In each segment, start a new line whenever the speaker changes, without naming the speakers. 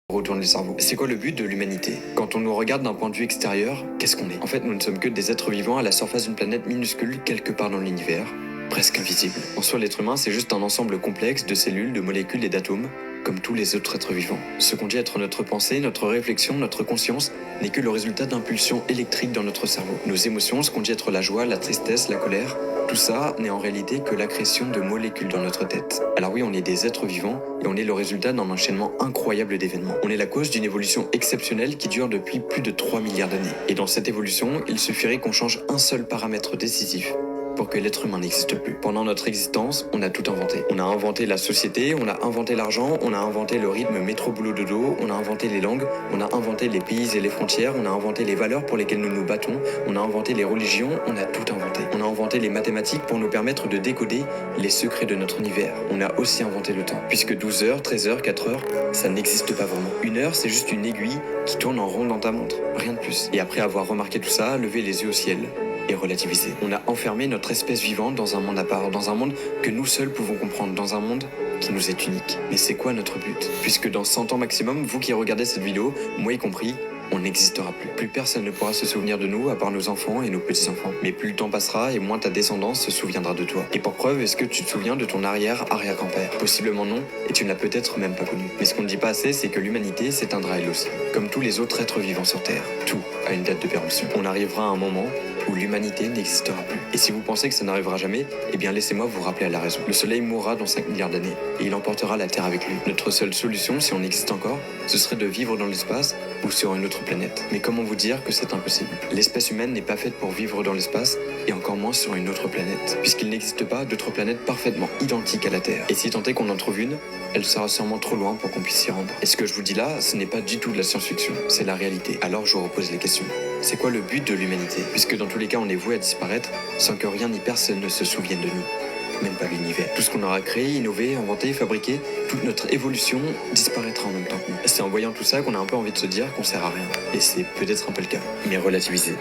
Retourner le cerveau. C'est quoi le but de l'humanité? Quand on nous regarde d'un point de vue extérieur, qu'est-ce qu'on est? En fait, nous ne sommes que des êtres vivants à la surface d'une planète minuscule quelque part dans l'univers, presque invisible. En soi, l'être humain, c'est juste un ensemble complexe de cellules, de molécules et d'atomes, comme tous les autres êtres vivants. Ce qu'on dit être notre pensée, notre réflexion, notre conscience, n'est que le résultat d'impulsions électriques dans notre cerveau. Nos émotions, ce qu'on dit être la joie, la tristesse, la colère, tout ça n'est en réalité que l'accrétion de molécules dans notre tête. Alors oui, on est des êtres vivants et on est le résultat d'un enchaînement incroyable d'événements. On est la cause d'une évolution exceptionnelle qui dure depuis plus de 3 milliards d'années. Et dans cette évolution, il suffirait qu'on change un seul paramètre décisif pour que l'être humain n'existe plus. Pendant notre existence, on a tout inventé. On a inventé la société, on a inventé l'argent, on a inventé le rythme métro-boulot-dodo, on a inventé les langues, on a inventé les pays et les frontières, on a inventé les valeurs pour lesquelles nous nous battons, on a inventé les religions, on a tout inventé. On a inventé les mathématiques pour nous permettre de décoder les secrets de notre univers. On a aussi inventé le temps, puisque 12 heures, 13 heures, 4 heures, ça n'existe pas vraiment. Une heure, c'est juste une aiguille qui tourne en rond dans ta montre, rien de plus. Et après avoir remarqué tout ça, lever les yeux au ciel et relativiser. On a enfermé notre espèce vivante dans un monde à part, dans un monde que nous seuls pouvons comprendre, dans un monde qui nous est unique. Mais c'est quoi notre but? Puisque dans 100 ans maximum, vous qui regardez cette vidéo, moi y compris, on n'existera plus. Plus personne ne pourra se souvenir de nous à part nos enfants et nos petits-enfants. Mais plus le temps passera et moins ta descendance se souviendra de toi. Et pour preuve, est-ce que tu te souviens de ton arrière-arrière-grand-père? Possiblement non, et tu ne l'as peut-être même pas connu. Mais ce qu'on ne dit pas assez, c'est que l'humanité s'éteindra elle aussi. Comme tous les autres êtres vivants sur Terre. Tout a une date de péremption. On arrivera à un moment où l'humanité n'existera plus. Et si vous pensez que ça n'arrivera jamais, eh bien laissez-moi vous rappeler à la raison. Le Soleil mourra dans 5 milliards d'années, et il emportera la Terre avec lui. Notre seule solution, si on existe encore, ce serait de vivre dans l'espace ou sur une autre planète. Mais comment vous dire que c'est impossible? L'espèce humaine n'est pas faite pour vivre dans l'espace, et encore moins sur une autre planète, puisqu'il n'existe pas d'autre planète parfaitement identique à la Terre. Et si tant est qu'on en trouve une, elle sera sûrement trop loin pour qu'on puisse s'y rendre. Et ce que je vous dis là, ce n'est pas du tout de la science-fiction, c'est la réalité. Alors je vous repose les questions. C'est quoi le but de l'humanité? Puisque dans tous les cas, on est voué à disparaître sans que rien ni personne ne se souvienne de nous. Même pas l'univers. Tout ce qu'on aura créé, innové, inventé, fabriqué, toute notre évolution disparaîtra en même temps. C'est en voyant tout ça qu'on a un peu envie de se dire qu'on sert à rien. Et c'est peut-être un peu le cas. Mais relativiser.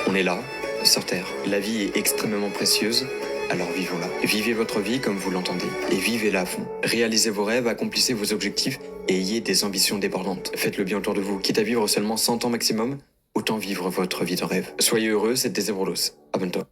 On est là, sur Terre. La vie est extrêmement précieuse, alors vivons-la. Vivez votre vie comme vous l'entendez, et vivez-la à fond. Réalisez vos rêves, accomplissez vos objectifs, et ayez des ambitions débordantes. Faites le bien autour de vous. Quitte à vivre seulement 100 ans maximum, autant vivre votre vie de rêve. Soyez heureux, c'était Zebrolos. Abonne-toi.